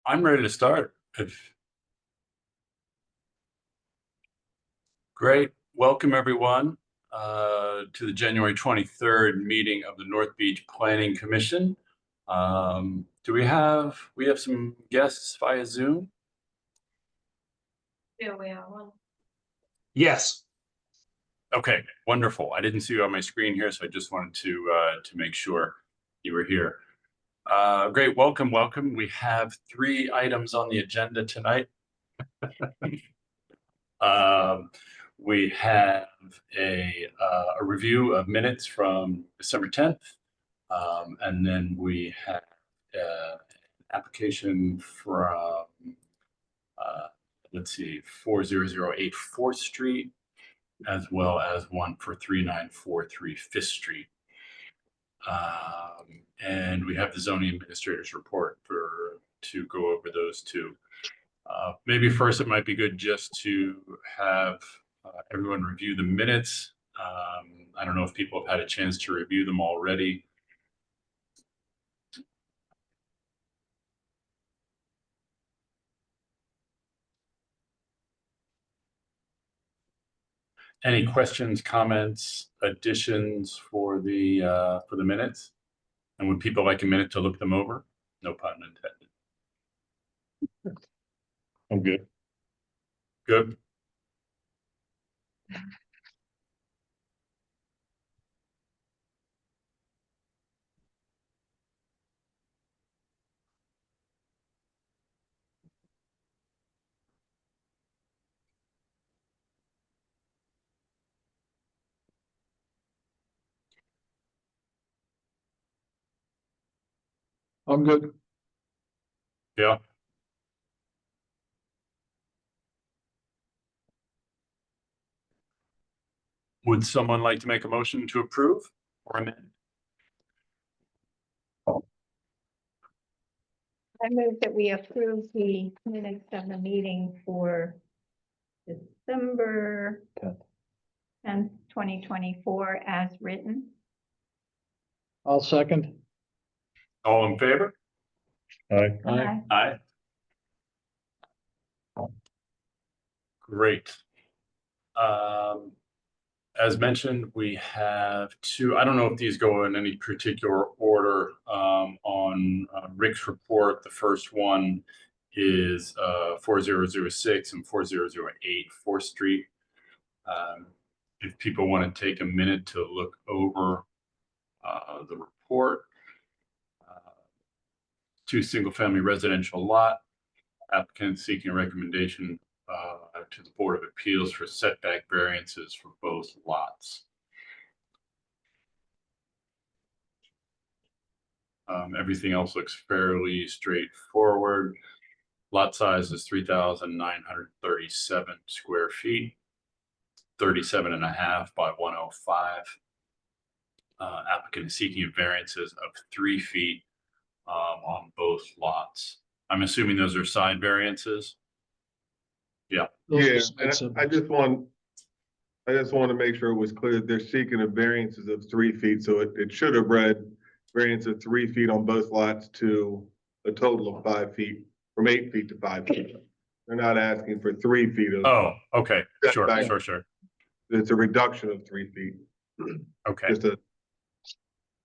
I'm ready to start. Great. Welcome, everyone, to the January 23rd meeting of the North Beach Planning Commission. We have some guests via Zoom? Yeah, we have one. Yes. Okay, wonderful. I didn't see you on my screen here, so I just wanted to make sure you were here. Great. Welcome. We have 3 items on the agenda tonight. We have a review of minutes from December 10th, and then we have an application from, let's see, 4008 4th Street, as well as one for 3943 5th Street. And we have the zoning administrator's report to go over those 2. Maybe first it might be good just to have everyone review the minutes. I don't know if people have had a chance to review them already. Any questions, comments, additions for the minutes? And would people like a minute to look them over? No pun intended. I'm good. Good. I'm good. Yeah. Would someone like to make a motion to approve or amend? I move that we approve the minutes of the meeting for December 10th, 2024 as written. I'll second. All in favor? Aye. Aye. Great. As mentioned, we have 2. I don't know if these go in any particular order. On Rick's report, the first one is 4006 and 4008 4th Street. If people want to take a minute to look over the report. 2 single-family residential lot. Applicant seeking a recommendation to the Board of Appeals for setback variances for both lots. Everything else looks fairly straightforward. Lot size is 3,937 square feet, 37.5 by 105. Applicant is seeking variances of 3 feet on both lots. I'm assuming those are side variances. Yeah. Yeah, and I just want to make sure it was clear that they're seeking a variances of 3 feet, so it should have read variance of 3 feet on both lots to a total of 5 feet, from 8 feet to 5 feet. They're not asking for 3 feet of. Oh, okay. Sure. It's a reduction of 3 feet. Okay. Just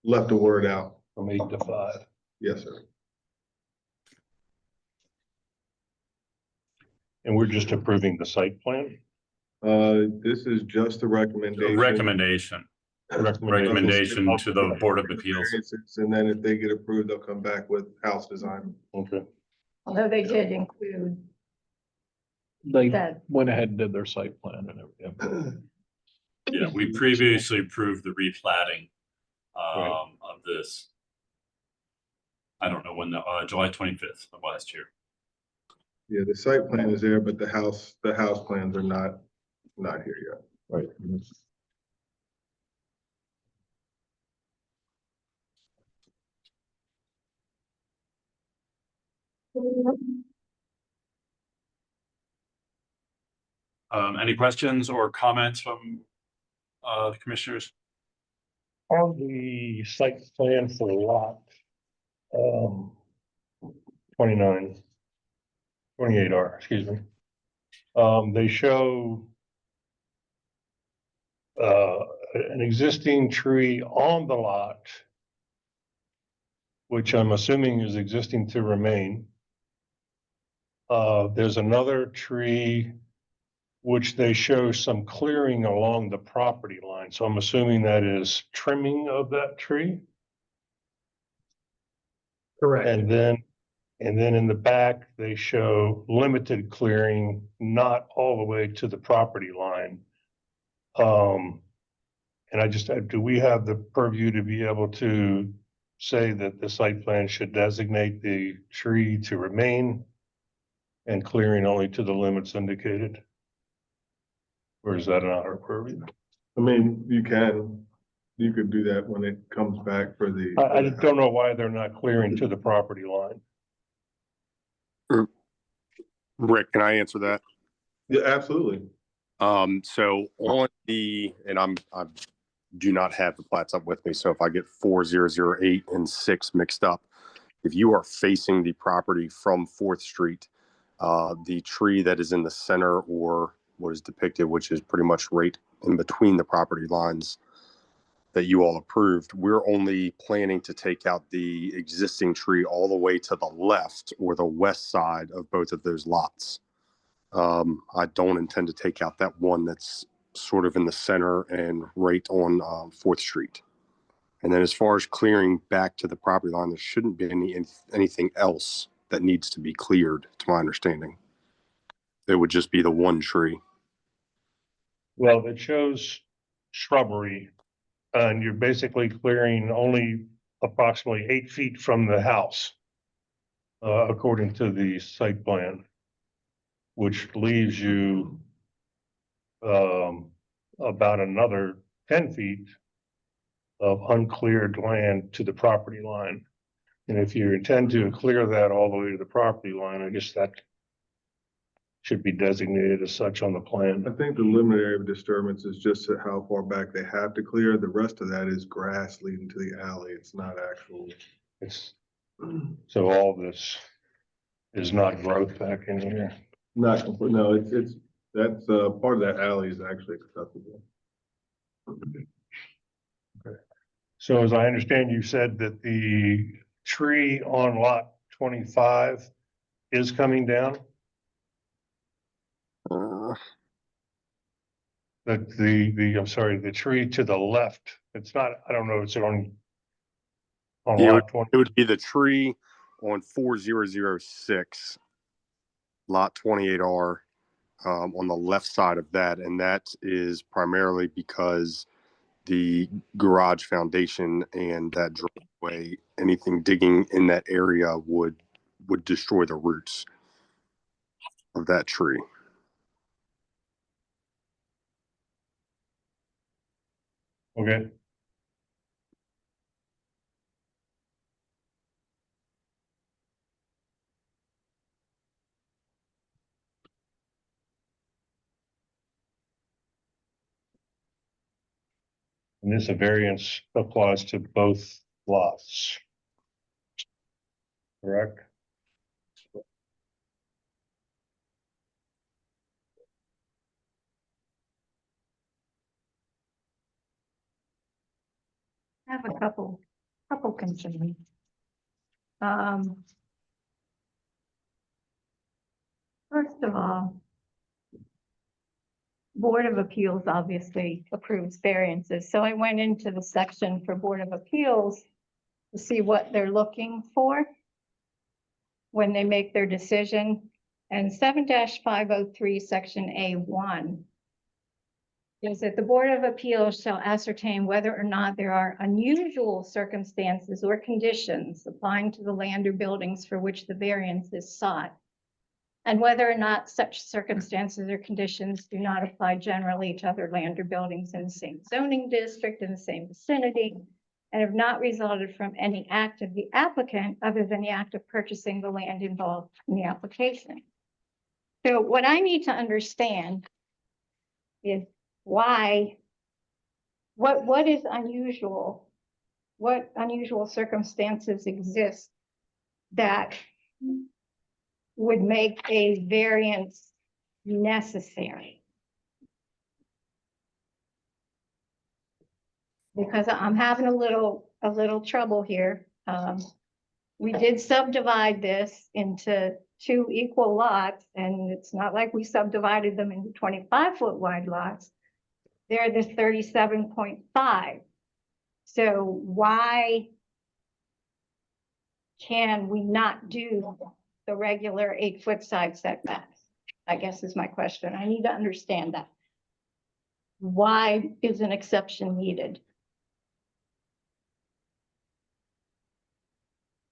left a word out. From 8 to 5. Yes, sir. And we're just approving the site plan? This is just a recommendation. Recommendation to the Board of Appeals. And then if they get approved, they'll come back with house design. Okay. Although they did include They that. went ahead and did their site plan and everything. Yeah, we previously approved the replatting Right. of this. I don't know when July 25th of last year. Yeah, the site plan is there, but the house plans are not here yet. Right. Any questions or comments from the commissioners? On the site plan for lot 29, 28R, excuse me. They show an existing tree on the lot, which I'm assuming is existing to remain. There's another tree which they show some clearing along the property line. So I'm assuming that is trimming of that tree. Correct. And then in the back, they show limited clearing, not all the way to the property line. And I just, do we have the purview to be able to say that the site plan should designate the tree to remain and clearing only to the limits indicated? Or is that not our purview? I mean, you could do that when it comes back for the. I just don't know why they're not clearing to the property line. Rick, can I answer that? Yeah, absolutely. So on the, and I do not have the plats up with me, so if I get 4008 and 6 mixed up, if you are facing the property from 4th Street, the tree that is in the center, or what is depicted, which is pretty much right in between the property lines that you all approved, we're only planning to take out the existing tree all the way to the left or the west side of both of those lots. I don't intend to take out that one that's sort of in the center and right on 4th Street. And then as far as clearing back to the property line, there shouldn't be anything else that needs to be cleared, to my understanding. It would just be the one tree. Well, it shows shrubbery, and you're basically clearing only approximately 8 feet from the house, according to the site plan, which leaves you about another 10 feet of uncleared land to the property line. And if you intend to clear that all the way to the property line, I guess that should be designated as such on the plan. I think the limit area of disturbance is just how far back they have to clear. The rest of that is grass leading to the alley. It's not actual. It's, so all this is not growth back in here. Not complete, no, that's, part of that alley is actually acceptable. So as I understand, you said that the tree on lot 25 is coming down? I'm sorry, the tree to the left, it's not, I don't know, it's on Yeah, lot 20. It would be the tree on 4006, lot 28R, on the left side of that. And that is primarily because the garage foundation and that driveway, anything digging in that area would destroy the roots of that tree. Okay. And this variance applies to both lots. Correct? I have a couple concerns. First of all, Board of Appeals obviously approves variances, so I went into the section for Board of Appeals to see what they're looking for when they make their decision. And 7-503, section A1 is that the Board of Appeals shall ascertain whether or not there are unusual circumstances or conditions applying to the land or buildings for which the variance is sought, and whether or not such circumstances or conditions do not apply generally to other land or buildings in the same zoning district, in the same vicinity, and have not resulted from any act of the applicant other than the act of purchasing the land involved in the application. So what I need to understand is why, what is unusual? What unusual circumstances exist that would make a variance necessary? Because I'm having a little trouble here. We did subdivide this into 2 equal lots, and it's not like we subdivided them into 25-foot wide lots. They're the 37.5. So why can we not do the regular 8-foot side setbacks? I guess is my question. I need to understand that. Why is an exception needed?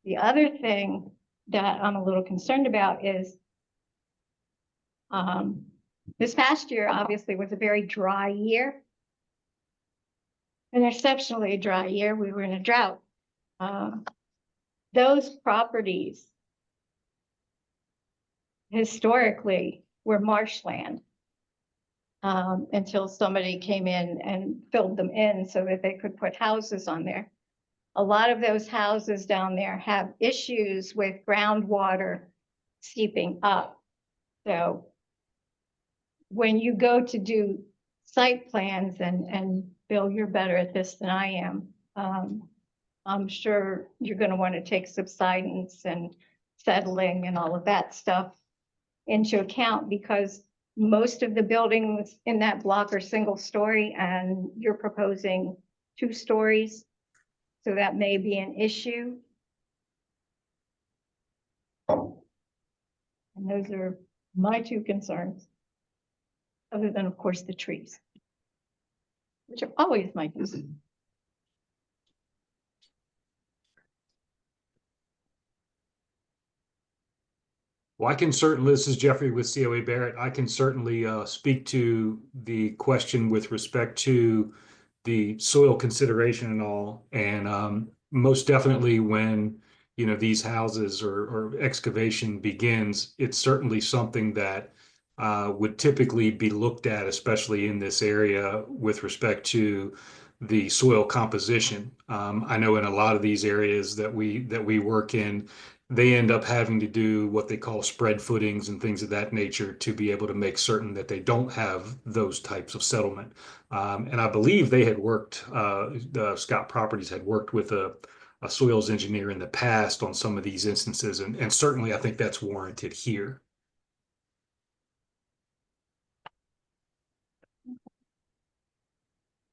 The other thing that I'm a little concerned about is this past year obviously was a very dry year. An exceptionally dry year. We were in a drought. Those properties historically were marshland until somebody came in and filled them in so that they could put houses on there. A lot of those houses down there have issues with groundwater seeping up. So when you go to do site plans, and Bill, you're better at this than I am, I'm sure you're going to want to take subsidence and settling and all of that stuff into account, because most of the buildings in that block are single story and you're proposing 2 stories. So that may be an issue. And those are my 2 concerns. Other than, of course, the trees, which are always my concern. Well, I can certainly, this is Jeffrey with COA Barrett. I can certainly speak to the question with respect to the soil consideration and all. And most definitely when, these houses or excavation begins, it's certainly something that would typically be looked at, especially in this area with respect to the soil composition. I know in a lot of these areas that we work in, they end up having to do what they call spread footings and things of that nature to be able to make certain that they don't have those types of settlement. And I believe they had worked, the Scott Properties had worked with a soils engineer in the past on some of these instances. And certainly I think that's warranted here.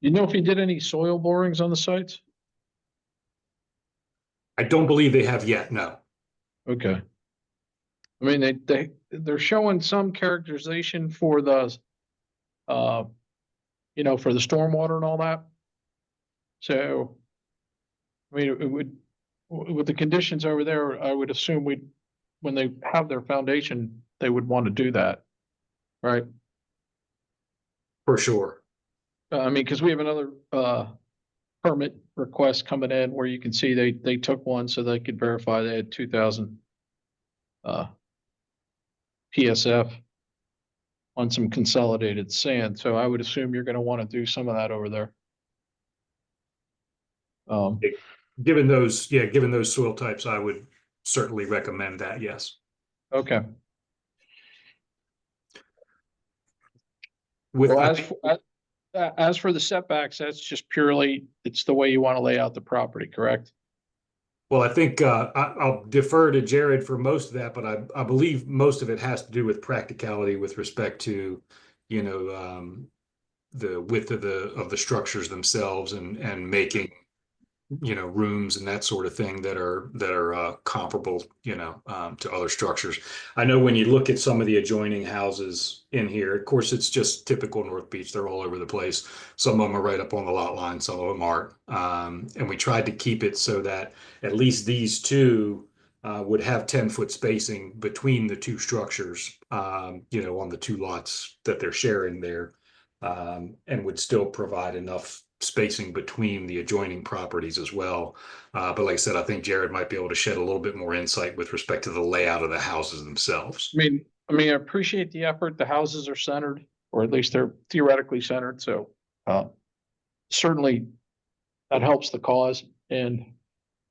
You know if you did any soil borings on the sites? I don't believe they have yet, no. Okay. I mean, they're showing some characterization for the, for the stormwater and all that. So, I mean, it would, with the conditions over there, I would assume when they have their foundation, they would want to do that, right? For sure. I mean, because we have another permit request coming in where you can see they took one so they could verify they had 2,000 PSF on some consolidated sand. So I would assume you're going to want to do some of that over there. Given those soil types, I would certainly recommend that, yes. Okay. With Well, as for the setbacks, that's just purely, it's the way you want to lay out the property, correct? Well, I think I'll defer to Jared for most of that, but I believe most of it has to do with practicality with respect to, the width of the structures themselves and making, rooms and that sort of thing that are comparable, to other structures. I know when you look at some of the adjoining houses in here, of course, it's just typical North Beach. They're all over the place. Some of them are right up on the lot line, some of them aren't. And we tried to keep it so that at least these 2 would have 10-foot spacing between the 2 structures, on the 2 lots that they're sharing there, and would still provide enough spacing between the adjoining properties as well. But like I said, I think Jared might be able to shed a little bit more insight with respect to the layout of the houses themselves. I mean, I appreciate the effort. The houses are centered, or at least they're theoretically centered. So certainly that helps the cause. And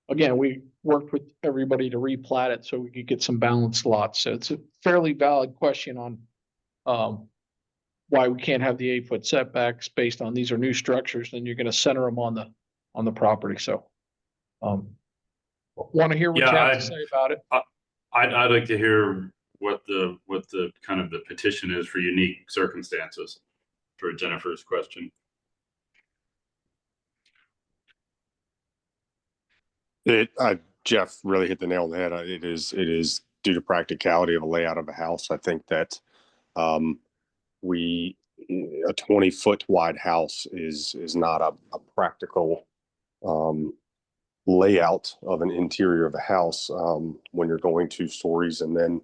again, we worked with everybody to replat it so we could get some balanced lots. So it's a fairly valid question on, why we can't have the 8-foot setbacks based on these are new structures, then you're gonna center them on the property, so. Want to hear what you Yeah, have to say about it? I'd like to hear what the kind of the petition is for unique circumstances for Jennifer's question. Jeff really hit the nail on the head. It is due to practicality of a layout of a house. I think that a 20-foot wide house is not a practical layout of an interior of a house when you're going 2 stories, and then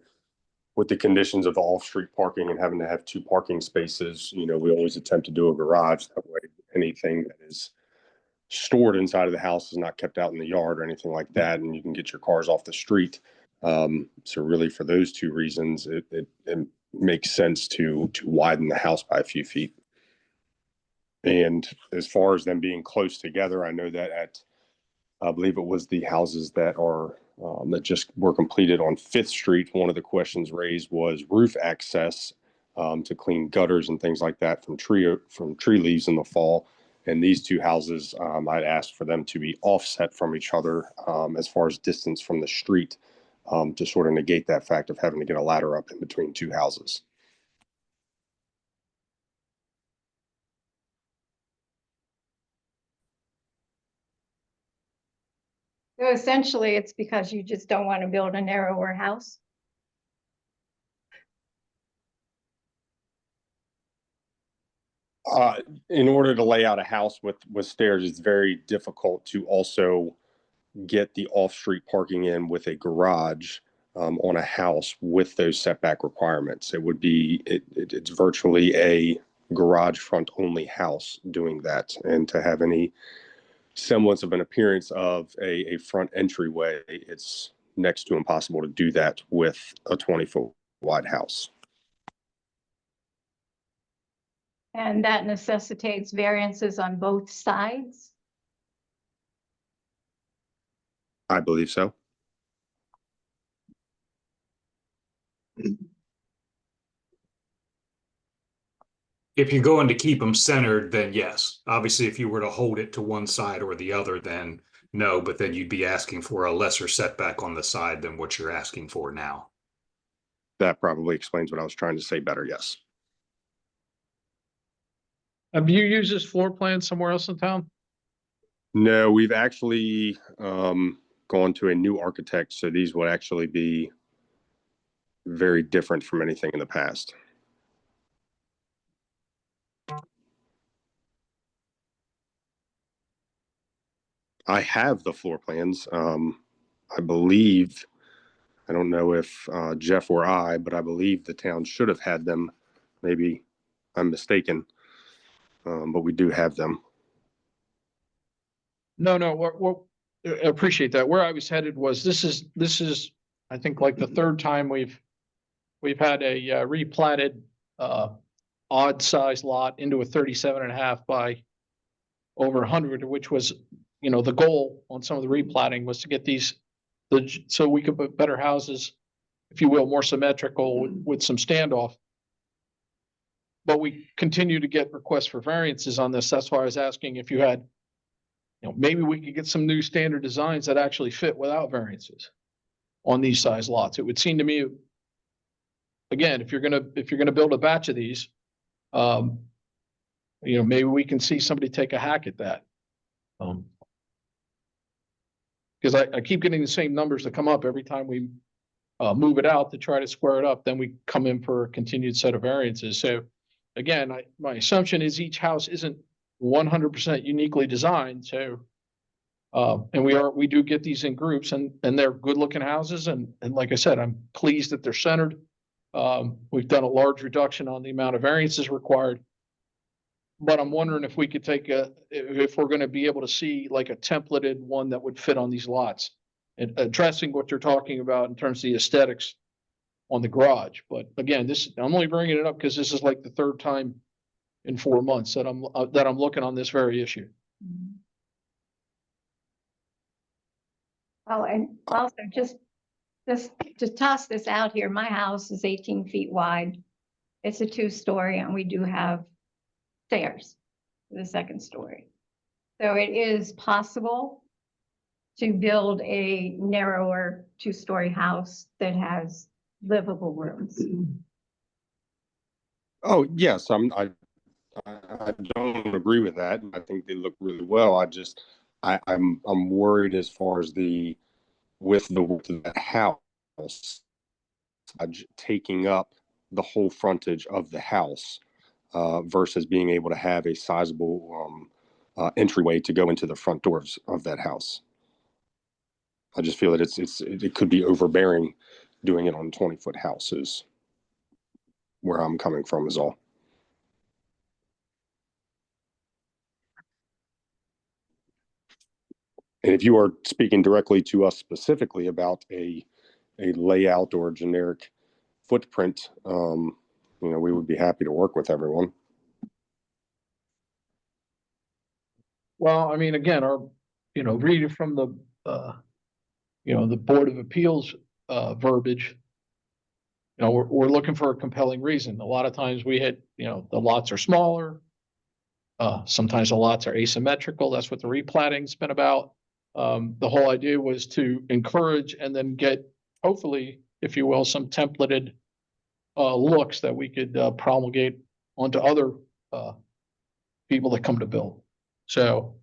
with the conditions of the off-street parking and having to have 2 parking spaces, we always attempt to do a garage. That way anything that is stored inside of the house is not kept out in the yard or anything like that, and you can get your cars off the street. So really for those 2 reasons, it makes sense to widen the house by a few feet. And as far as them being close together, I know that I believe it was the houses that just were completed on 5th Street. One of the questions raised was roof access to clean gutters and things like that from tree leaves in the fall. And these 2 houses, I'd asked for them to be offset from each other as far as distance from the street to sort of negate that fact of having to get a ladder up in between 2 houses. So essentially, it's because you just don't want to build a narrower house. In order to lay out a house with stairs, it's very difficult to also get the off-street parking in with a garage on a house with those setback requirements. It's virtually a garage front only house doing that, and to have any semblance of an appearance of a front entryway, it's next to impossible to do that with a 20-foot wide house. And that necessitates variances on both sides. I believe so. If you're going to keep them centered, then yes. Obviously, if you were to hold it to one side or the other, then no, but then you'd be asking for a lesser setback on the side than what you're asking for now. That probably explains what I was trying to say better, yes. Have you used this floor plan somewhere else in town? No, we've actually gone to a new architect, so these would actually be very different from anything in the past. I have the floor plans. I believe, I don't know if Jeff or I, but I believe the town should have had them. Maybe I'm mistaken, but we do have them. No, I appreciate that. Where I was headed was this is, I think, like the 3rd time we've had a replatted odd size lot into a 37.5 by over 100, which was, the goal on some of the replatting was to get these, so we could put better houses, if you will, more symmetrical with some standoff. But we continue to get requests for variances on this. That's why I was asking if you had, maybe we could get some new standard designs that actually fit without variances on these size lots. It would seem to me, again, if you're gonna build a batch of these, maybe we can see somebody take a hack at that. Because I keep getting the same numbers that come up every time we move it out to try to square it up. Then we come in for a continued set of variances. So again, my assumption is each house isn't 100% uniquely designed. So, and we do get these in groups, and they're good looking houses. And like I said, I'm pleased that they're centered. We've done a large reduction on the amount of variances required. But I'm wondering if we could if we're going to be able to see like a templated one that would fit on these lots, and addressing what you're talking about in terms of the aesthetics on the garage. But again, I'm only bringing it up because this is like the 3rd time in 4 months that I'm looking on this very issue. Oh, and also just to toss this out here, my house is 18 feet wide. It's a 2-story and we do have stairs to the 2nd story. So it is possible to build a narrower 2-story house that has livable rooms. Oh, yes, I don't agree with that. I think they look really well. I'm worried as far as the width of the house, taking up the whole frontage of the house, versus being able to have a sizable, entryway to go into the front doors of that house. I just feel that it could be overbearing doing it on 20-foot houses. Where I'm coming from is all. And if you are speaking directly to us specifically about a layout or a generic footprint, we would be happy to work with everyone. Well, I mean, again, reading from the, the Board of Appeals, verbiage, we're looking for a compelling reason. A lot of times we hit, the lots are smaller. Sometimes the lots are asymmetrical. That's what the replatting's been about. The whole idea was to encourage and then get, hopefully, if you will, some templated looks that we could promulgate onto other people that come to build. So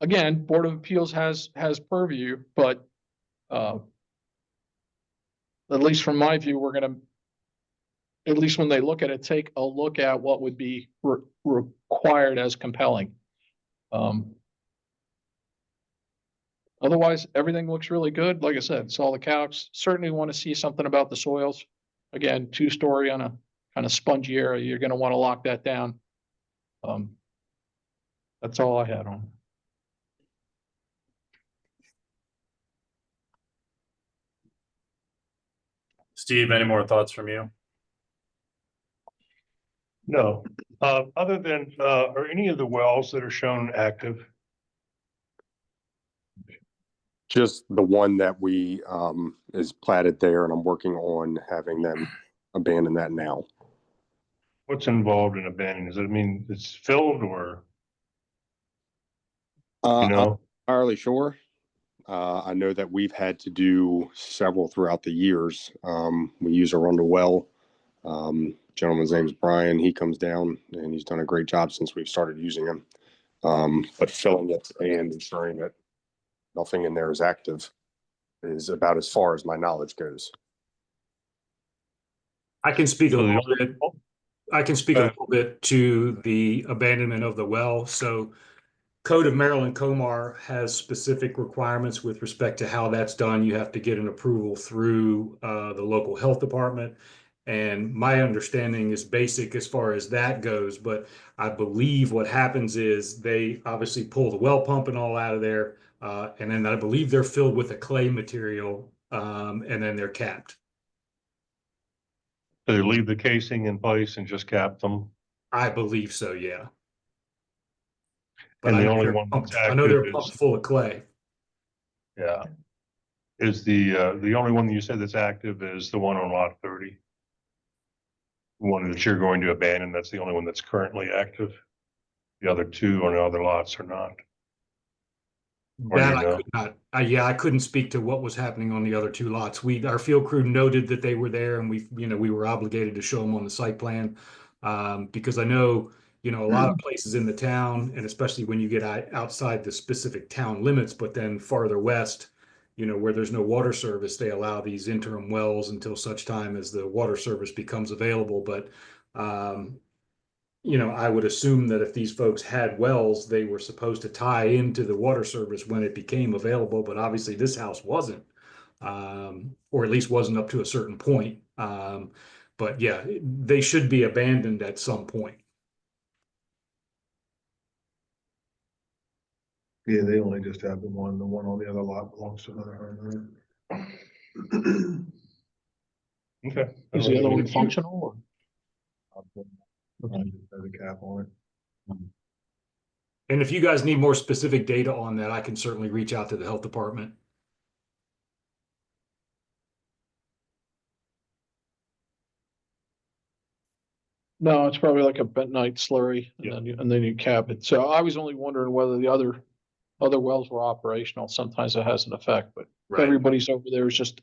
again, Board of Appeals has purview, but at least from my view, we're gonna, at least when they look at it, take a look at what would be required as compelling. Otherwise, everything looks really good. Like I said, saw the calcs. Certainly want to see something about the soils. Again, 2-story on a kind of spongy area. You're going to want to lock that down. That's all I had on. Steve, any more thoughts from you? No, other than, are any of the wells that are shown active? Just the one that we is platted there, and I'm working on having them abandon that now. What's involved in abandoning? Does it mean it's filled or, I'm you not know? entirely sure. I know that we've had to do several throughout the years. We use a Arundel well. Gentleman's name is Brian. He comes down and he's done a great job since we've started using him. But filling it and ensuring that nothing in there is active is about as far as my knowledge goes. I can speak a So the little bit. I can speak a little bit to the abandonment of the well. So Code of Maryland Comar has specific requirements with respect to how that's done. You have to get an approval through the local health department. And my understanding is basic as far as that goes, but I believe what happens is they obviously pull the well pump and all out of there. And then I believe they're filled with a clay material, and then they're capped. Do they leave the casing in place and just cap them? I believe so, yeah. But And I the know only they're one that's pumped, I know they're active pumped is, full of clay. yeah. Is the only one that you said that's active is the one on lot 30? The one that you're going to abandon, that's the only one that's currently active? The other 2 on the other lots are not? Or That you I know? could not, I couldn't speak to what was happening on the other 2 lots. Our field crew noted that they were there and we were obligated to show them on the site plan. Because I know, a lot of places in the town, and especially when you get outside the specific town limits, but then farther west, where there's no water service, they allow these interim wells until such time as the water service becomes available. But, I would assume that if these folks had wells, they were supposed to tie into the water service when it became available, but obviously this house wasn't, or at least wasn't up to a certain point. But yeah, they should be abandoned at some point. Yeah, they only just have the one on the other lot belongs to another homeowner. Okay. Is the other one functional or? The cap on it. And if you guys need more specific data on that, I can certainly reach out to the health department. No, it's probably like a bentonite slurry Yeah. and then you cap it. So I was only wondering whether the other wells were operational. Sometimes it has an effect, but if everybody's over there is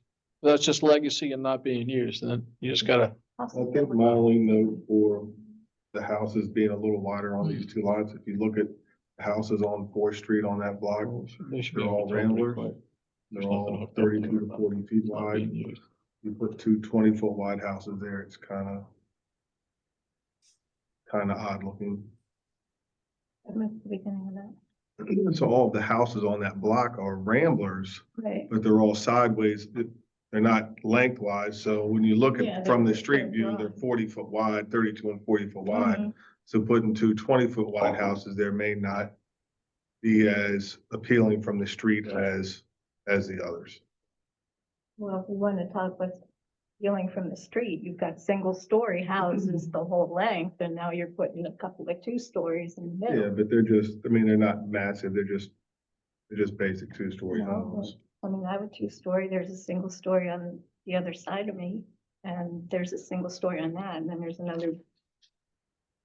that's just legacy and not being used. And then you just gotta, I think my only note for the houses being a little wider on these two lots, if you look at the houses on 4th Street on that block, they should be they're all able to tell pretty ramblers. quick. They're There's nothing all hooked up to 32 to them. 40 feet Not wide. being used. You put two 20-foot wide houses there, it's kind of odd looking. I missed the beginning of that. So all of the houses on that block are ramblers, Right. but they're all sideways. They're not lengthwise. So when you look Yeah, at from the they're street view, broad. they're 40-foot wide, 32 and 40-foot wide. Mhm. So putting two 20-foot wide houses there may not be as appealing from the street as the others. Well, if we want to talk about viewing from the street, you've got single-story houses the whole length, and now you're putting a couple of 2 stories in the Yeah, middle. but they're just, I mean, they're not massive. They're just basic 2-story No, homes. I mean, I have a 2-story, there's a single story on the other side of me, and there's a single story on that, and then there's another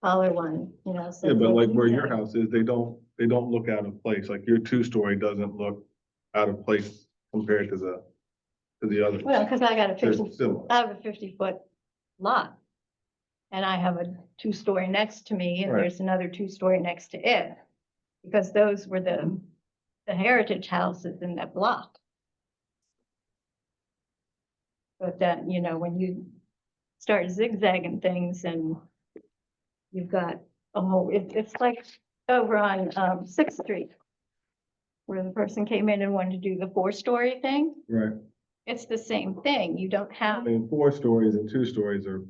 taller one, you know, so. Yeah, it's but like where your okay. house is, they don't look out of place. Like your 2-story doesn't look out of place compared to the others. Well, because I got a They're 50, similar. I have a 50-foot lot. And I have a 2-story next to me, and Right. there's another 2-story next to it. Because those were the heritage houses in that block. But then, you know, when you start zigzagging things and you've got a whole, it's like over on 6th Street. Where the person came in and wanted to do the 4-story thing. Right. It's the same thing. You don't I have, mean, 4 stories and 2 stories are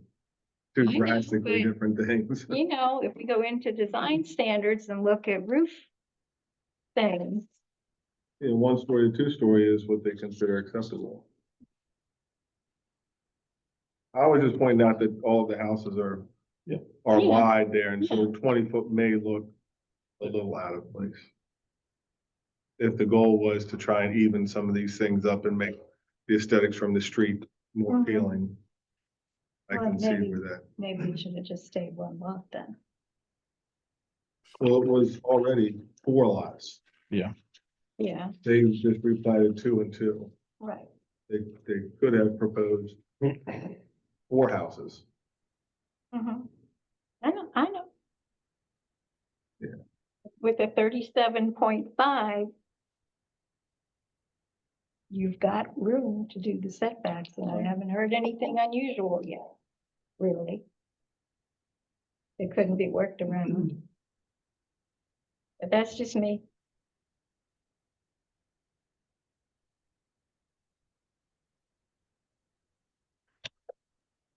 two I know, drastically but- different things. you know, if we go into design standards and look at roof things, Yeah, 1-story to 2-story is what they consider acceptable. I was just pointing out that all of the houses are Yeah. Yeah. wide there, and so 20-foot may look a little out of place. If the goal was to try and even some of these things up and make the aesthetics from the street more Mhm. appealing. I Well, can see maybe- where that, maybe we should have just stayed one lot then. well, it was already 4 lots. Yeah, They just replatted 2 and 2. right. They could have proposed 4 houses. Mhm. I know. Yeah. With a 37.5. You've got room to do the setbacks, and I haven't heard anything unusual yet, really. It couldn't be worked around. But that's just me.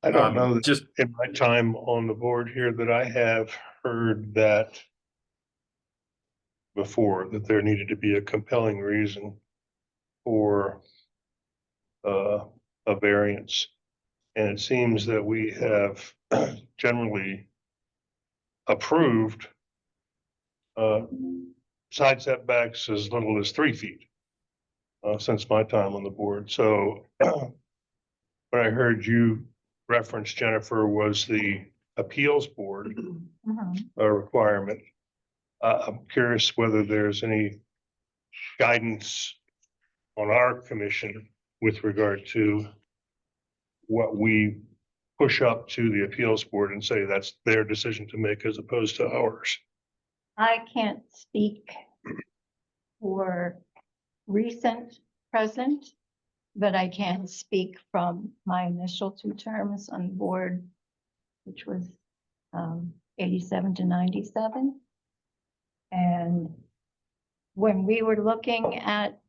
I don't know that Just, in my time on the board here that I have heard that before, that there needed to be a compelling reason for a variance. And it seems that we have generally approved side setbacks as little as 3 feet since my time on the board. So what I heard you reference, Jennifer, was the appeals board Mhm. requirement. I'm curious whether there's any guidance on our commission with regard to what we push up to the appeals board and say that's their decision to make as opposed to ours. I can't speak for recent, present, but I can speak from my initial 2 terms on the board, which was 87 to 97. And when we were looking at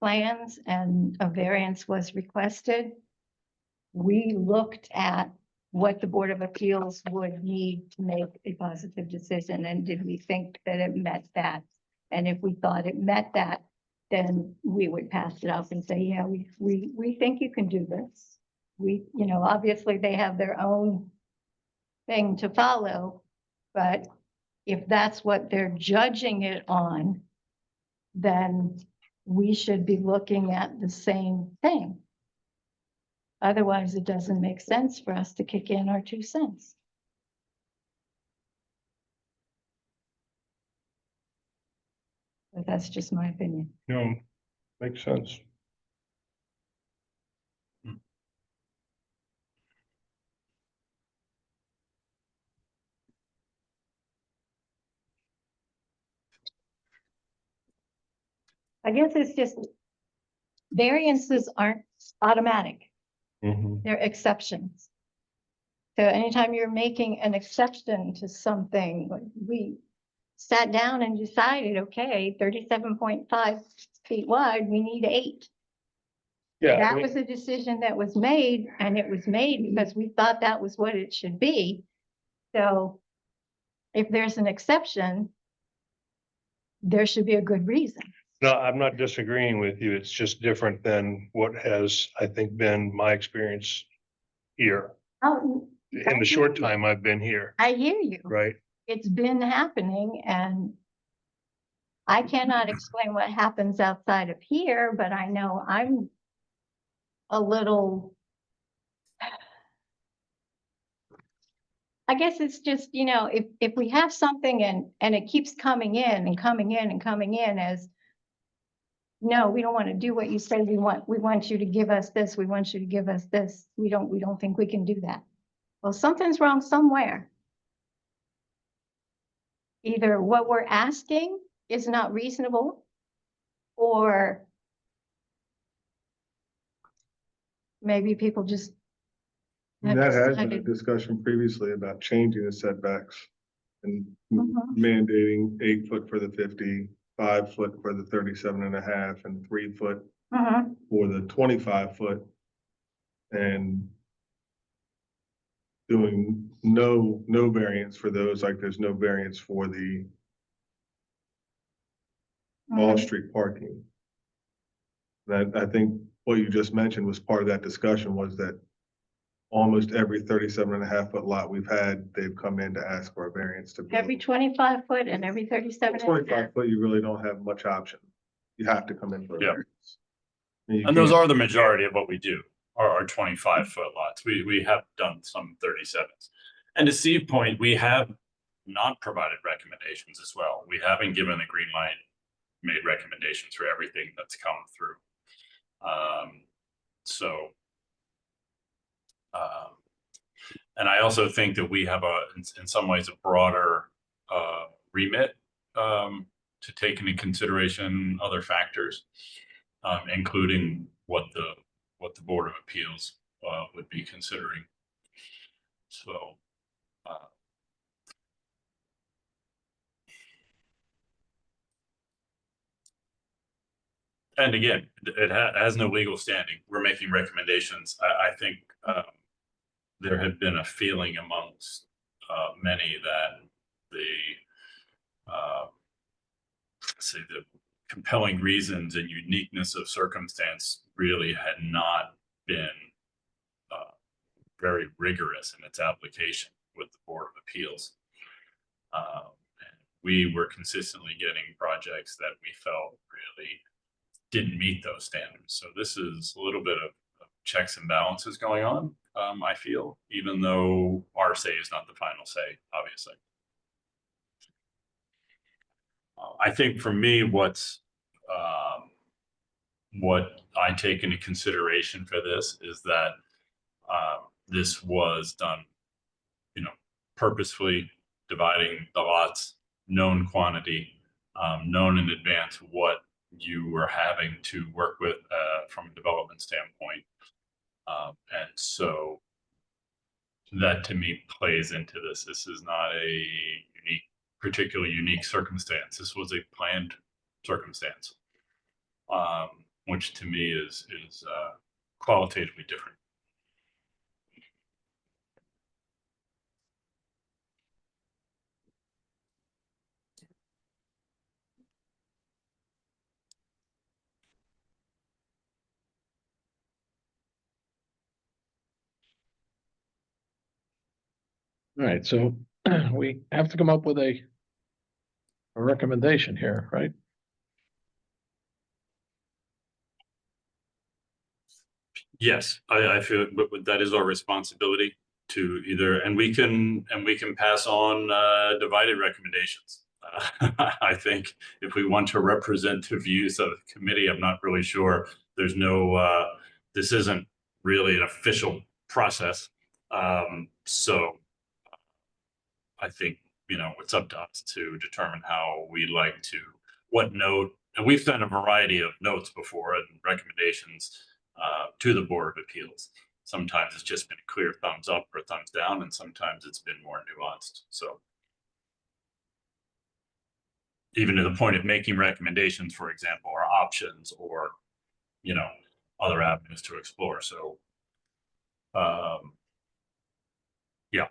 plans and a variance was requested, we looked at what the Board of Appeals would need to make a positive decision, and did we think that it met that? And if we thought it met that, then we would pass it up and say, yeah, we think you can do this. We, you know, obviously they have their own thing to follow, but if that's what they're judging it on, then we should be looking at the same thing. Otherwise, it doesn't make sense for us to kick in our 2 cents. But that's just my opinion. No, makes sense. I guess it's just variances aren't automatic. Mhm. They're exceptions. So anytime you're making an exception to something, like we sat down and decided, okay, 37.5 feet wide, we need 8. Yeah, I That mean, was a decision that was made, and it was made because we thought that was what it should be. So if there's an exception, there should be a good reason. no, I'm not disagreeing with you. It's just different than what has, I think, been my experience here. Oh, In the short time I've been here, I hear you. right? It's been happening, and I cannot explain what happens outside of here, but I know I'm a little. I guess it's just, if we have something and it keeps coming in and coming in and coming in as, no, we don't want to do what you say we want you to give us this, we want you to give us this. We don't think we can do that. Well, something's wrong somewhere. Either what we're asking is not reasonable, or maybe people just. have That has been a decided- discussion previously about changing the setbacks and Mhm. mandating 8 foot for the 50, 5 foot for the 37.5, and 3 foot Mhm. for the 25 foot. And doing no variance for those, like there's no variance for the Wall Mhm. Street parking. That, I think what you just mentioned was part of that discussion, was that almost every 37.5 foot lot we've had, they've come in to ask for a variance to build. Every 25 foot and every 37. 25 foot, you really don't have much option. You have to come in for a Yeah. variance. You And those can't- are the majority of what we do, are 25-foot lots. We have done some 37s. And to Steve's point, we have not provided recommendations as well. We haven't given the green light, made recommendations for everything that's come through. So. And I also think that we have in some ways, a broader remit to take into consideration other factors, including what the Board of Appeals would be considering. So. And again, it has no legal standing. We're making recommendations. I think there had been a feeling amongst many that the compelling reasons and uniqueness of circumstance really had not been very rigorous in its application with the Board of Appeals. And we were consistently getting projects that we felt really didn't meet those standards. So this is a little bit of checks and balances going on, I feel, even though our say is not the final say, obviously. I think for me, what I take into consideration for this is that this was done, purposefully dividing the lots, known quantity, known in advance what you were having to work with from a development standpoint. And so that to me plays into this. This is not a particularly unique circumstance. This was a planned circumstance, which to me is qualitatively different. All right, so we have to come up with a a recommendation here, right? Yes, I feel, but that is our responsibility to either, and we can pass on divided recommendations. I think if we want to represent the views of the committee, I'm not really sure. There's no, this isn't really an official process. So I think, it's up to us to determine how we like to, what note, and we've done a variety of notes before and recommendations to the Board of Appeals. Sometimes it's just been a clear thumbs up or thumbs down, and sometimes it's been more nuanced. So even to the point of making recommendations, for example, or options or, other avenues to explore. So, yeah.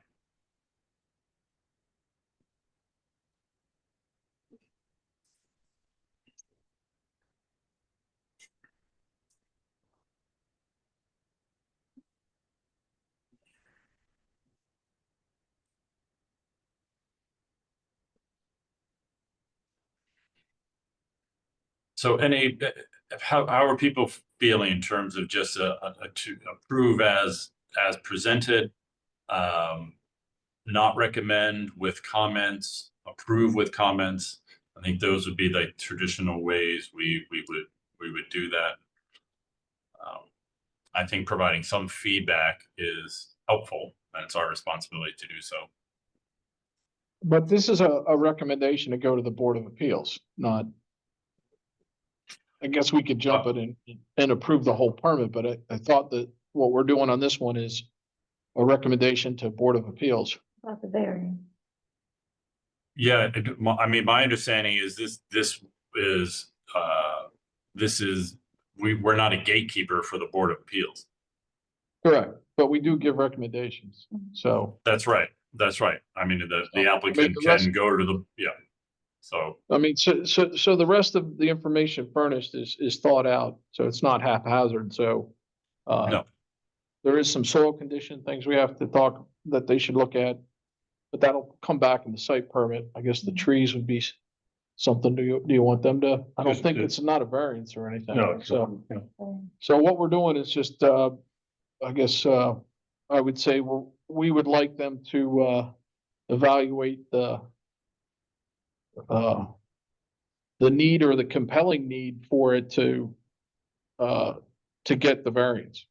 So how are people feeling in terms of just to approve as presented? Not recommend with comments, approve with comments. I think those would be the traditional ways we would do that. I think providing some feedback is helpful, and it's our responsibility to do so. But this is a recommendation to go to the Board of Appeals, not. I guess we could jump it and approve the whole permit, but I thought that what we're doing on this one is a recommendation to Board of Appeals. About the variance. Yeah, I mean, my understanding is we're not a gatekeeper for the Board of Appeals. Correct, but we do give recommendations, so. That's right. I mean, the applicant the rest- can go to the, yeah. So, I mean, so the rest of the information furnished is thought out, so it's not haphazard, so. No. There is some soil condition things we have to talk, that they should look at. But that'll come back in the site permit. I guess the trees would be something. Do you want them to? I don't Just think to- it's not a variance or anything, No, so. no. So what we're doing is just, I guess, I would say, we would like them to, evaluate the need or the compelling need for it to get the variance.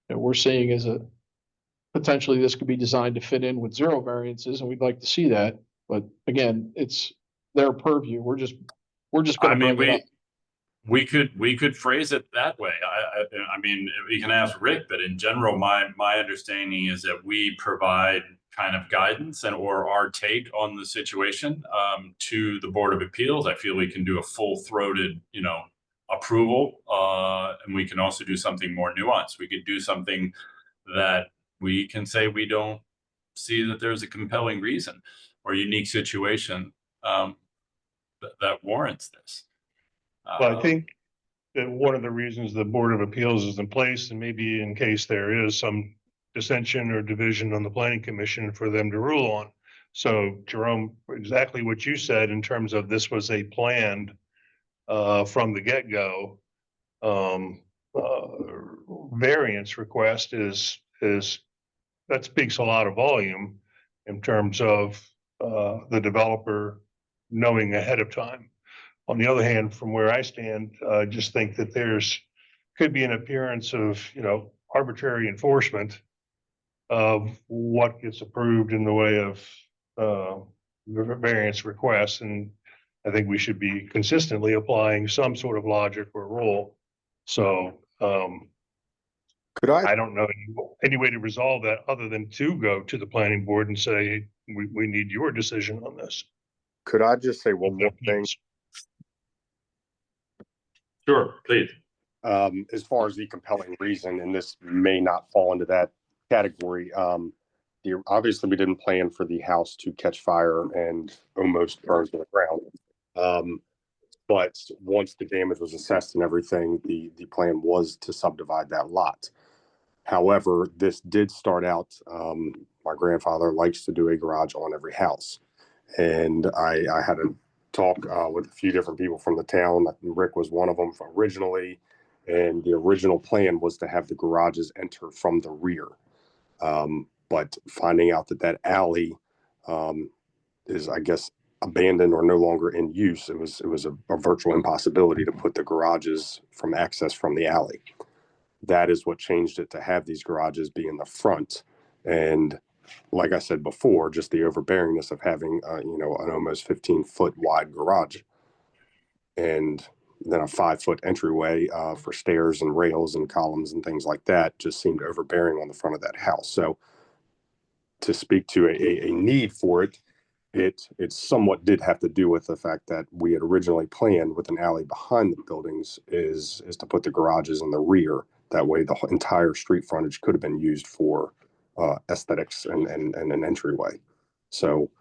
That we're seeing as potentially this could be designed to fit in with 0 variances, and we'd like to see that. But again, it's their purview. We're just I gonna mean, bring it up. we could phrase it that way. I mean, we can ask Rick, but in general, my understanding is that we provide kind of guidance or our take on the situation to the Board of Appeals. I feel we can do a full-throated, approval, and we can also do something more nuanced. We could do something that we can say we don't see that there's a compelling reason or unique situation that warrants this. Well, I think that one of the reasons the Board of Appeals is in place, and maybe in case there is some dissension or division on the planning commission, for them to rule on. So Jerome, exactly what you said in terms of this was a planned from the get-go variance request is that speaks a lot of volume in terms of the developer knowing ahead of time. On the other hand, from where I stand, I just think that could be an appearance of, arbitrary enforcement of what gets approved in the way of variance requests. And I think we should be consistently applying some sort of logic or rule. So Could I, I don't know any way to resolve that other than to go to the planning board and say, we need your decision on this. could I just say one more thing? Sure, please. As far as the compelling reason, and this may not fall into that category. Obviously we didn't plan for the house to catch fire and almost burn to the ground. But once the damage was assessed and everything, the plan was to subdivide that lot. However, this did start out, my grandfather likes to do a garage on every house. And I had talk with a few different people from the town. Rick was one of them originally, and the original plan was to have the garages enter from the rear. But finding out that that alley is, I guess, abandoned or no longer in use, it was a virtual impossibility to put the garages from access from the alley. That is what changed it to have these garages be in the front. And like I said before, just the overbearingness of having, an almost 15-foot wide garage and then a 5-foot entryway for stairs and rails and columns and things like that just seemed overbearing on the front of that house. So to speak to a need for it, it somewhat did have to do with the fact that we had originally planned with an alley behind the buildings is to put the garages in the rear. That way the entire street frontage could have been used for aesthetics and an entryway. So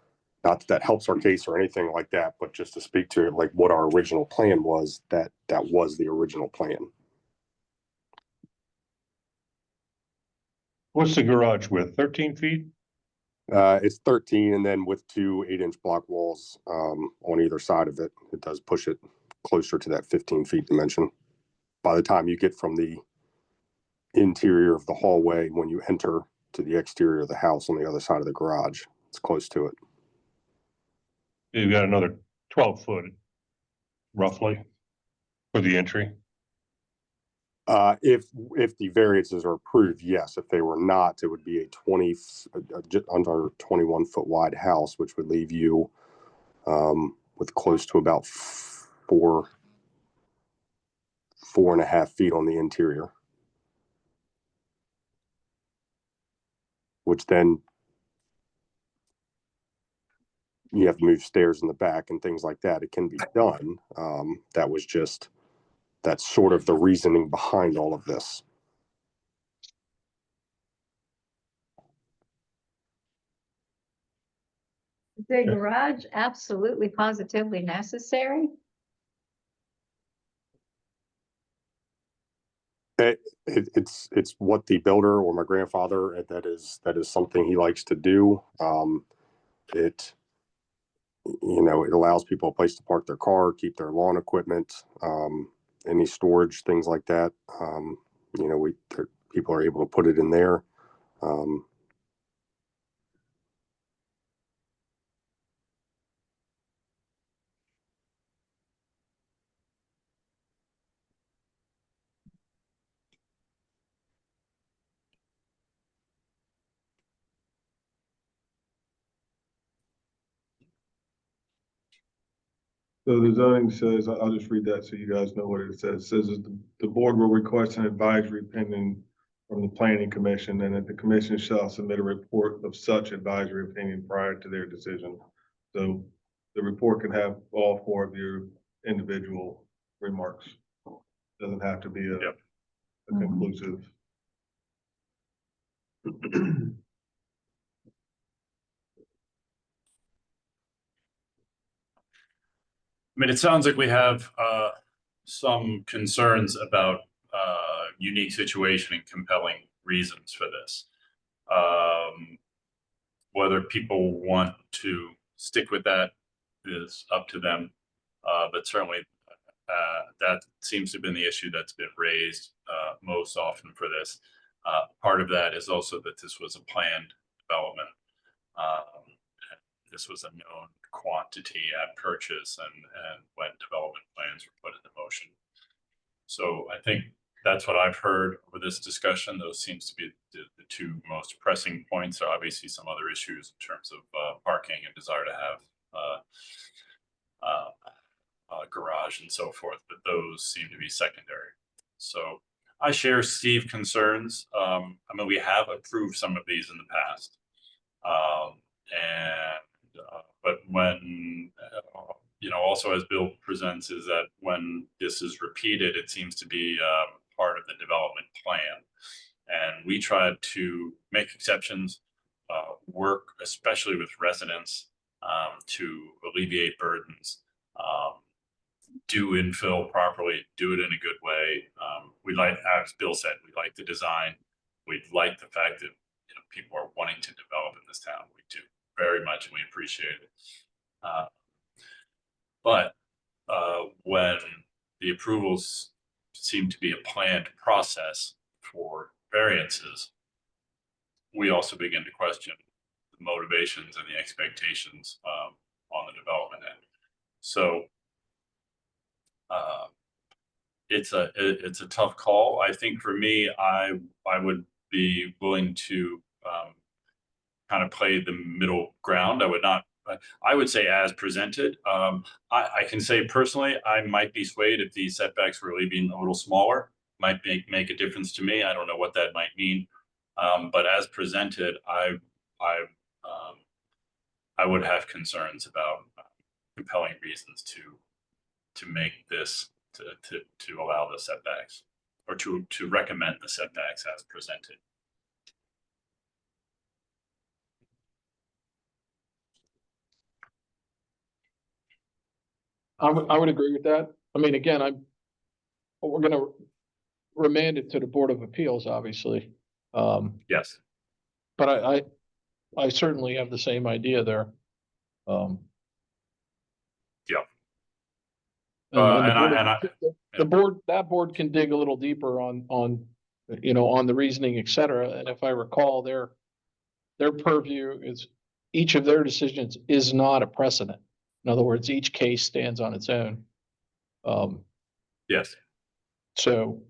not that that helps our case or anything like that, but just to speak to it, like what our original plan was, that was the original plan. What's the garage width? 13 feet? It's 13, and then with 2 8-inch block walls on either side of it, it does push it closer to that 15 feet dimension. By the time you get from the interior of the hallway, when you enter to the exterior of the house on the other side of the garage, it's close to it. You've got another 12 foot roughly for the entry. If the variances are approved, yes. If they were not, it would be a just under 21-foot wide house, which would leave you with close to about 4.5 feet on the interior, which then you have to move stairs in the back and things like that. It can be done. That's sort of the reasoning behind all of this. Is the garage absolutely positively necessary? It's what the builder or my grandfather, that is something he likes to do. It allows people a place to park their car, keep their lawn equipment, any storage, things like that. People are able to put it in there. So the zoning says, I'll just read that so you guys know what it says. It says that the board will request an advisory opinion from the planning commission, and that the commission shall submit a report of such advisory opinion prior to their decision. So the report can have all 4 of your individual remarks. Doesn't have to be a conclusive. I mean, it sounds like we have some concerns about unique situation and compelling reasons for this. Whether people want to stick with that is up to them, but certainly that seems to have been the issue that's been raised most often for this. Part of that is also that this was a planned development. This was a known quantity at purchase and when development plans were put into motion. So I think that's what I've heard over this discussion. Those seems to be the 2 most pressing points. There are obviously some other issues in terms of parking and desire to have a garage and so forth, but those seem to be secondary. So I share Steve's concerns. I mean, we have approved some of these in the past. But when, also as Bill presents, is that when this is repeated, it seems to be part of the development plan. And we tried to make exceptions, work especially with residents to alleviate burdens, do infill properly, do it in a good way. We like, as Bill said, we like the design. We like the fact that people are wanting to develop in this town. We do very much, and we appreciate it. But when the approvals seem to be a planned process for variances, we also begin to question the motivations and the expectations on the development end. So it's a tough call. I think for me, I would be willing to kind of play the middle ground. I would not. I would say as presented. I can say personally, I might be swayed if these setbacks were leaving a little smaller. Might make a difference to me. I don't know what that might mean. But as presented, I would have concerns about compelling reasons to make this to allow the setbacks or to recommend the setbacks as presented. I would agree with that. I mean, again, we're gonna remand it to the Board of Appeals, obviously. Yes. But I certainly have the same idea there. Yeah. That board can dig a little deeper on, you know, on the reasoning, et cetera. And if I recall, their purview is, each of their decisions is not a precedent. In other words, each case stands on its own. Yes. So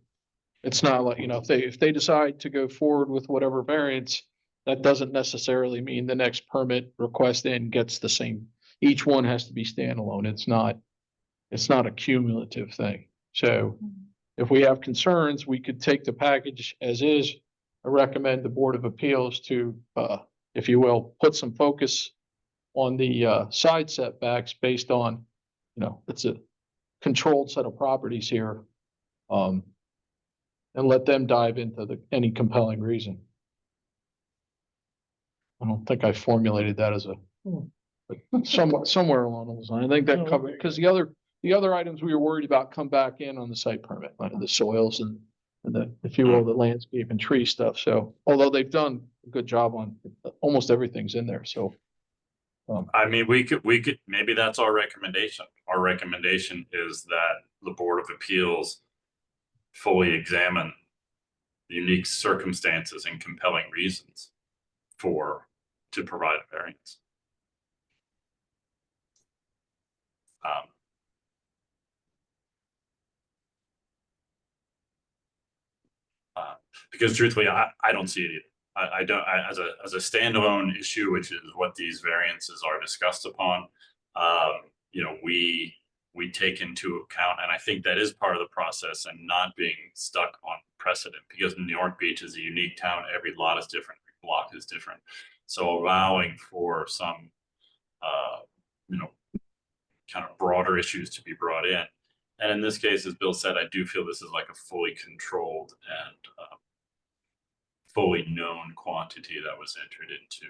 it's not like, you know, if they decide to go forward with whatever variance, that doesn't necessarily mean the next permit request then gets the same. Each one has to be standalone. It's not a cumulative thing. So if we have concerns, we could take the package as is. I recommend the Board of Appeals to, if you will, put some focus on the side setbacks based on, you know, it's a controlled set of properties here. And let them dive into any compelling reason. I don't think I formulated that as somewhere along those lines. I think that covered, because the other items we were worried about come back in on the site permit, like the soils and the, if you will, the landscape and tree stuff. So although they've done a good job on almost everything's in there, so. I mean, we could, maybe that's our recommendation. Our recommendation is that the Board of Appeals fully examine the unique circumstances and compelling reasons to provide a variance. Because truthfully, I don't see it either. I don't, as a standalone issue, which is what these variances are discussed upon, you know, we take into account, and I think that is part of the process, and not being stuck on precedent, because New York Beach is a unique town. Every lot is different, every block is different. So allowing for some, you know, kind of broader issues to be brought in. And in this case, as Bill said, I do feel this is like a fully controlled and fully known quantity that was entered into.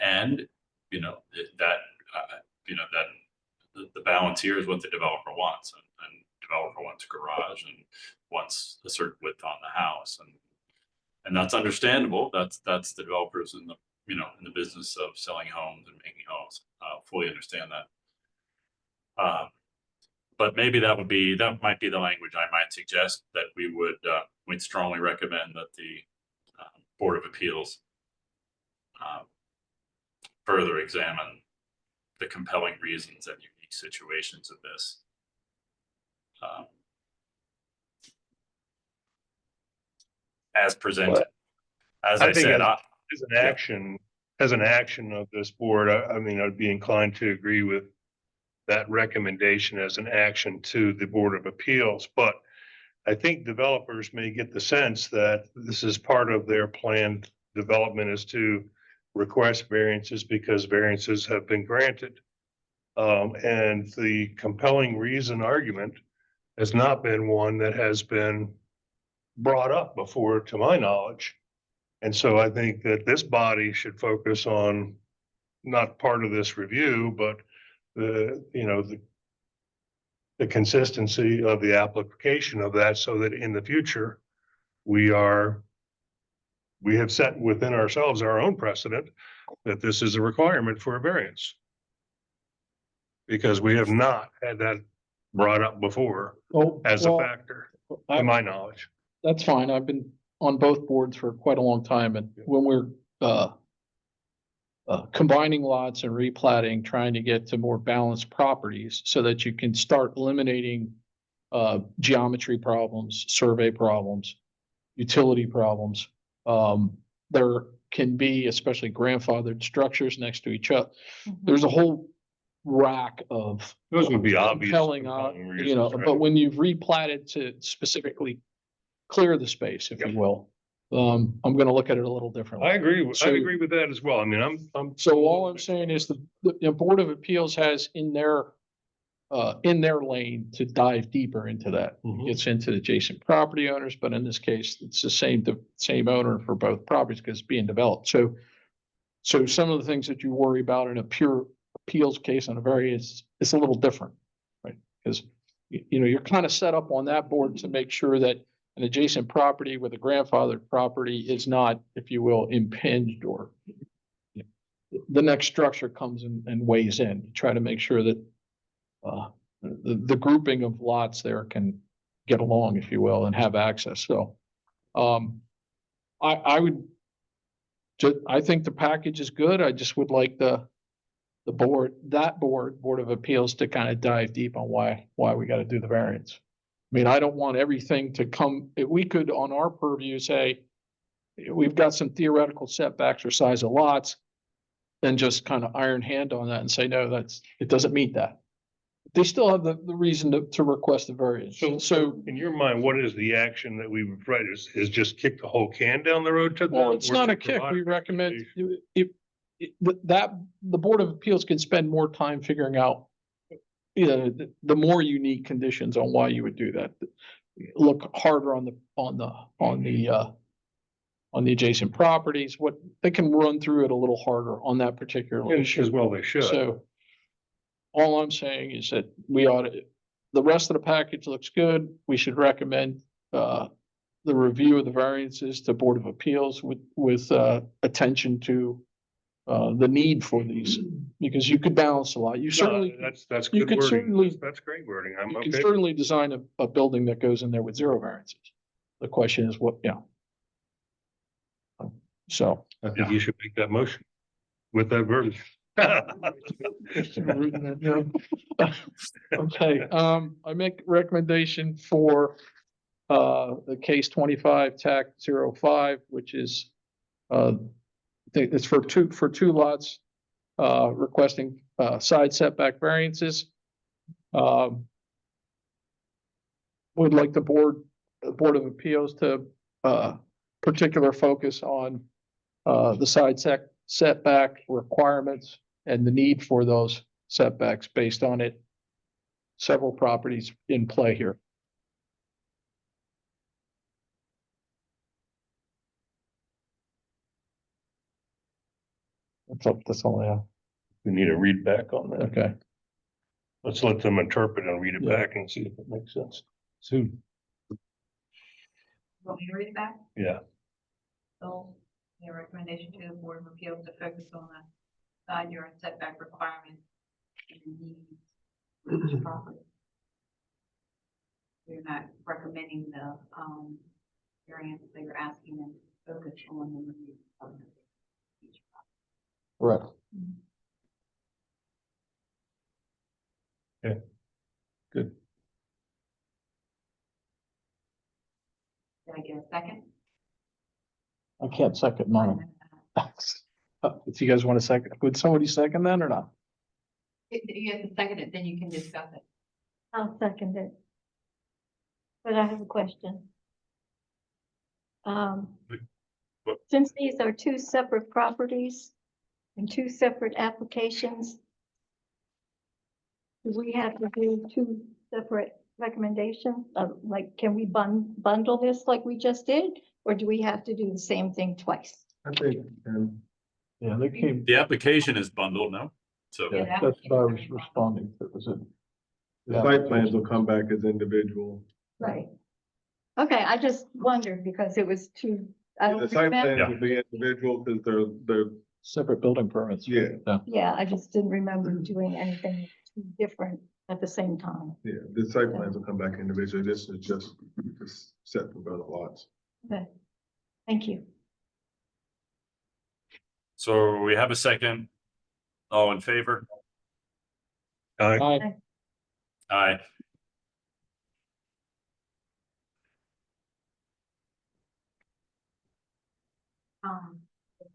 And, you know, that the balance here is what the developer wants, and developer wants a garage and wants a certain width on the house. And that's understandable. That's the developers in the, you know, in the business of selling homes and making homes, fully understand that. But maybe that might be the language I might suggest, that we'd strongly recommend that the Board of Appeals further examine the compelling reasons and unique situations of this. As presented. As I said, as an action of this board, I mean, I'd be inclined to agree with that recommendation as an action to the Board of Appeals, but I think developers may get the sense that this is part of their planned development, is to request variances because variances have been granted. And the compelling reason argument has not been one that has been brought up before, to my knowledge. And so I think that this body should focus on not part of this review, but the consistency of the application of that, so that in the future we have set within ourselves our own precedent that this is a requirement for a variance. Because we have not had that brought up before Oh, as a well, factor, I- to my knowledge. That's fine. I've been on both boards for quite a long time, and when we're combining lots and replatting, trying to get to more balanced properties so that you can start eliminating geometry problems, survey problems, utility problems. There can be, especially grandfathered structures next to each other. There's a whole rack of Those would be obvious. compelling, compelling you know, reasons, right? but when you've replatted to specifically clear the space, if you will, I'm gonna look at it a little differently. I agree, I So- agree with that as well. I mean, I'm. So all I'm saying is the Board of Appeals has in their lane to dive deeper into that. Mhm. Gets into the adjacent property owners, but in this case, it's the same owner for both properties because it's being developed. So some of the things that you worry about in a pure appeals case on a variance is a little different, right? Because you know, you're kind of set up on that board to make sure that an adjacent property with a grandfathered property is not, if you will, impinged or the next structure comes and weighs in. You try to make sure that the grouping of lots there can get along, if you will, and have access. So I would I think the package is good. I just would like the Board of Appeals to kind of dive deep on why we got to do the variance. I mean, I don't want everything to come, we could on our purview say, we've got some theoretical setbacks or size of lots. Then just kind of iron hand on that and say, no, it doesn't meet that. They still have the reason to request a variance. So, In your mind, what is the action that we would write is just kick the whole can down the road to them? well, it's or not to a kick. provide We recommend recommendation? the Board of Appeals can spend more time figuring out the more unique conditions on why you would do that. Look harder on the adjacent properties, what they can run through it a little harder on that particular And issue. as well they should. So all I'm saying is that the rest of the package looks good. We should recommend the review of the variances to Board of Appeals with attention to the need for these, because you could balance a lot. You No, certainly, That's you good could wording. certainly- That's great wording. I'm you okay. can certainly design a building that goes in there with 0 variances. The question is what, so. I think you should make that motion with that verbiage. Okay, I make recommendation for the case 25 TAC 05, which is I think it's for two lots requesting side setback variances. Would like the Board of Appeals to particular focus on the side setback requirements and the need for those setbacks based on it. Several properties in play here. That's all I have. We need to read back on that. Okay. Let's let them interpret and read it Yeah. back and see if it makes sense. Soon. Want me to read it back? Yeah. So, your recommendation to the Board of Appeals to focus on the side yard setback requirements and the needs of each property. You're not recommending the, variance, that you're asking them to focus on the review of each property. Correct. Good. Did I get a second? I can't second mine. If you guys want to second, would somebody second that or not? You have to second it, then you can discuss it. I'll second it. But I have a question. Since these are two separate properties and two separate applications, do we have to do two separate recommendations? Like, can we bundle this like we just did? Or do we have to do the same thing twice? I think, Yeah, they came, The application is bundled, no? So, yeah, that's what I was responding to, was it? the site plans will come back as individual. Right. Okay, I just wondered because it was two, I The don't site remember. plans will be individual because they're Separate building permits. Yeah. Yeah, I just didn't remember doing anything different at the same time. Yeah, the site plans will come back individually. This is just set for both lots. Okay, thank you. So we have a second. All in favor? Aye. Aye. Aye.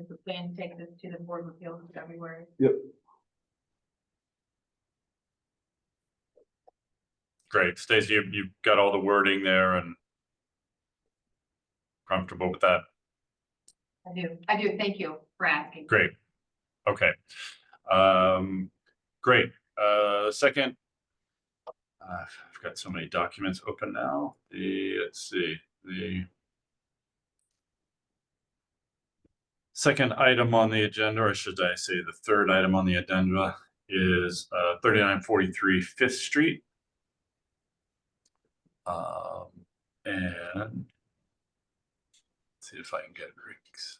Is the plan to take this to the Board of Appeals in February? Yep. Great. Stacy, you've got all the wording there and comfortable with that? I do, thank you for asking. Great. Okay. Great. Second, I've got so many documents open now. Let's see, the second item on the agenda, or should I say the third item on the agenda, is 3943 Fifth Street. And let's see if I can get Rick's.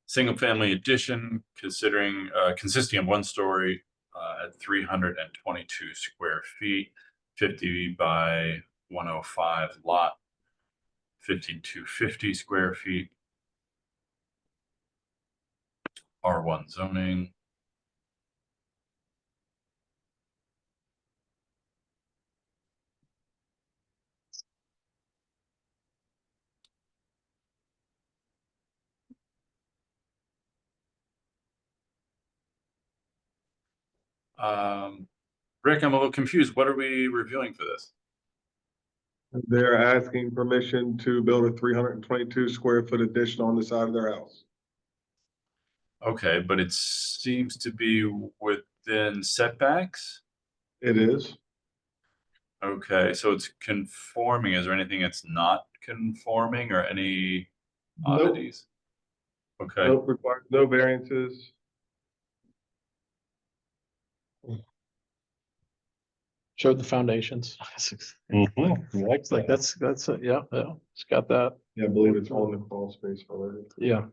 Single family addition, consisting of one story at 322 square feet, 50 by 105 lot, 5250 square feet. R1 zoning. Rick, I'm a little confused. What are we reviewing for this? They're asking permission to build a 322 square foot addition on the side of their house. Okay, but it seems to be within setbacks. It is. Okay, so it's conforming. Is there anything that's not conforming or any Nope. oddities? Okay, Nope, requires no variances. Showed the foundations. It's like, that's, yeah, it's got that, Yeah, I believe it's on the crawl space already. yeah.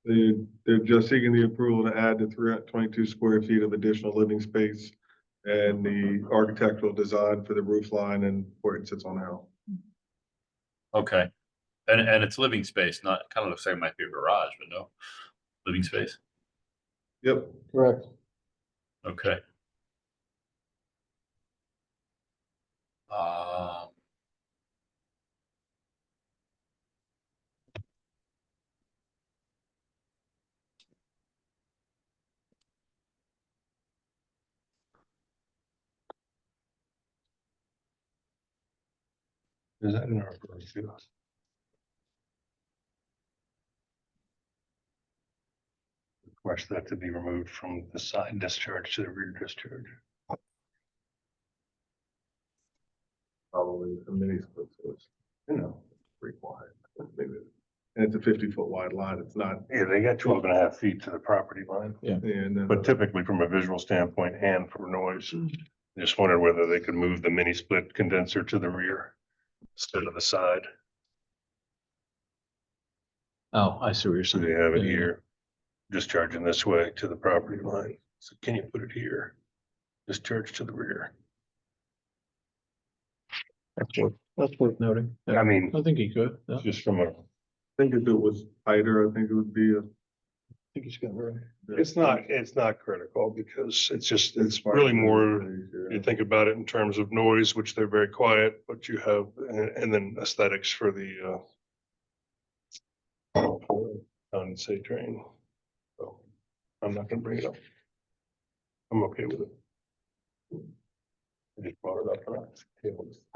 They're just seeking the approval to add the 322 square feet of additional living space and the architectural design for the roof line and where it sits on the house. okay. And it's living space, not kind of looks like it might be a garage, but no, living space. Yep. Correct. Okay. Um, Is that in our purview? Request that to be removed from the side discharge to the rear discharge. Probably a mini split, so it's, you know, pretty wide. Maybe. And it's a 50-foot wide line. It's not. Yeah, they got 12.5 feet to the property line. And then, But typically from a visual standpoint and for noise, just wondered whether they could move the mini split condenser to the rear instead of the side. Oh, I see what you're So saying. they have it Yeah. here, discharging this way to the property line. So can you put it here? Discharge to the rear. That's worth noting. I mean, I think he could. Yeah. I just from a, I think if it was tighter, I think it would be a. think he's got it right. it's not critical because it's really more, you think about it in terms of noise, which they're very quiet, but you have, and then aesthetics for the condensate drain. So I'm not gonna bring it up. I'm okay with it. I just brought it up and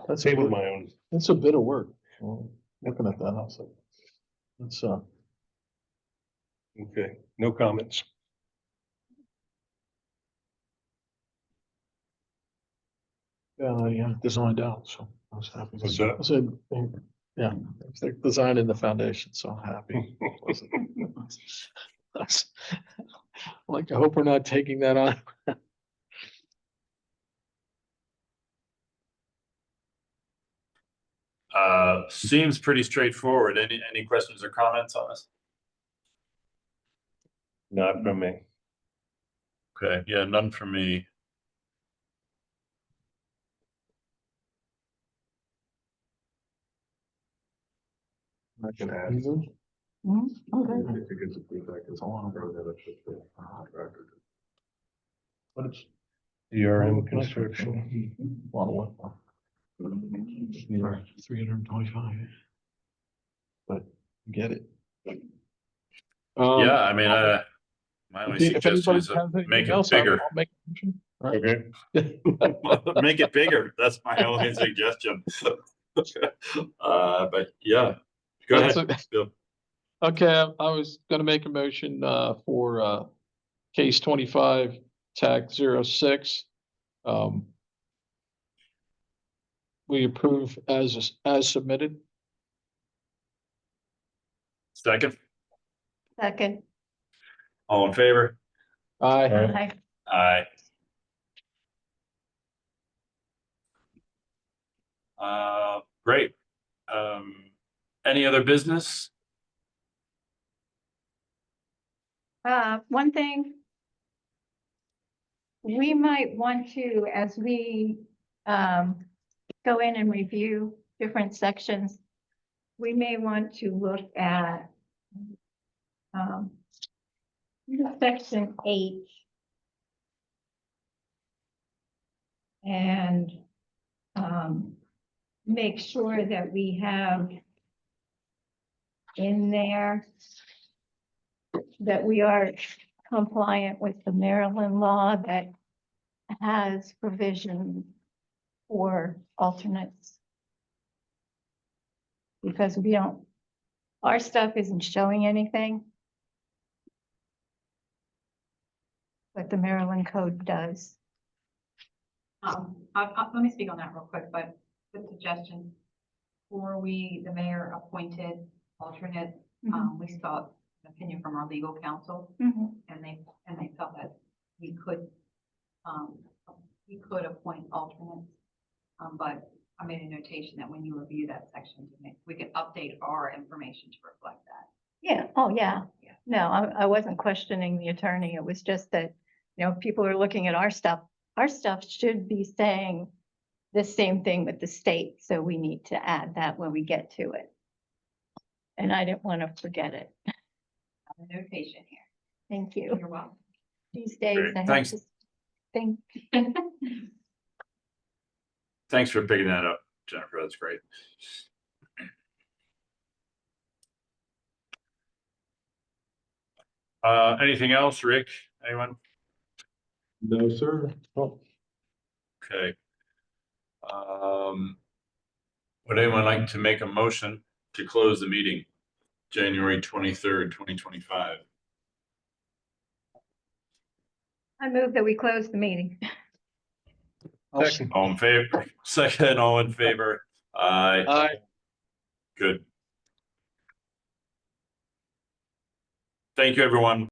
I tabled my own. That's a bit of work. Looking at that, I was like, it's, Okay, no comments. yeah, designed out, so I was happy. What's that? I said, yeah, they're designed in the foundation, so I'm happy. That's- Like, I hope we're not taking that on. Seems pretty straightforward. Any questions or comments on this? Not from me. Okay, yeah, none from me. I can add. Mhm, okay. If it gets approved, I can throw that up to the contractor. What is DRM construction? $325. But get it. Yeah, I mean, my only If anybody suggestion has is anything make it else, I'll bigger. make a motion. All right. Okay, Make it bigger. That's my only suggestion. But yeah, go That's ahead, it. Bill. Okay, I was gonna make a motion for case 25, tag 06. We approve as submitted. Second, Second. all in favor? Aye. Aye. Aye. Great. Any other business? One thing. We might want to, as we go in and review different sections, we may want to look at section 8. And make sure that we have in there that we are compliant with the Maryland law that has provision for alternates. Because we don't, our stuff isn't showing anything. But the Maryland code does. Let me speak on that real quick, but good suggestion. Before the mayor appointed alternate, we sought an opinion from our legal counsel, Mhm. and they felt that we could appoint alternates. But I made a notation that when you review that section, we can update our information to reflect that. Yeah, oh, yeah. Yeah. No, I wasn't questioning the attorney. It was just that, people are looking at our stuff. Our stuff should be saying the same thing with the state, so we need to add that when we get to it. And I didn't want to forget it. A notation here. Thank you. You're welcome. These days, Great, I have thanks. to think. Thanks for picking that up, Jennifer. That's great. Anything else, Rick? Anyone? No, sir. Okay. Would anyone like to make a motion to close the meeting, January 23rd, 2025? I move that we close the meeting. second. All in favor? Second, all in favor? Aye. Aye. Good. Thank you, everyone.